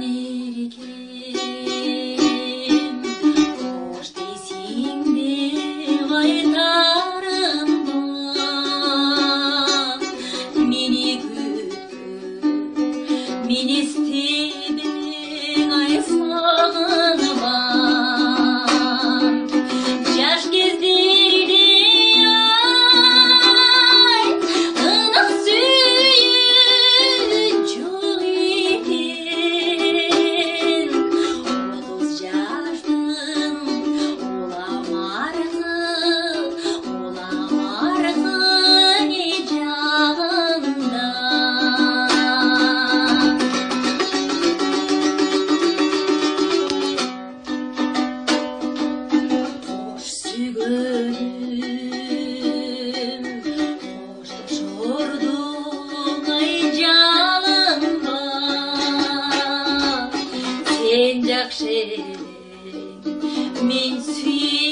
мерекем, қош дейсің деп айтарым бар. Мені күтіп, мен естедің ай сағынбам. Жаш кездерде ай, ынық сүйін жоқ екен. 30 жаштың оламарғы не жағында. Қош сүйгенім, қоштасырдың ай жалынба. Сен жақшы едің, мен сүйгенім.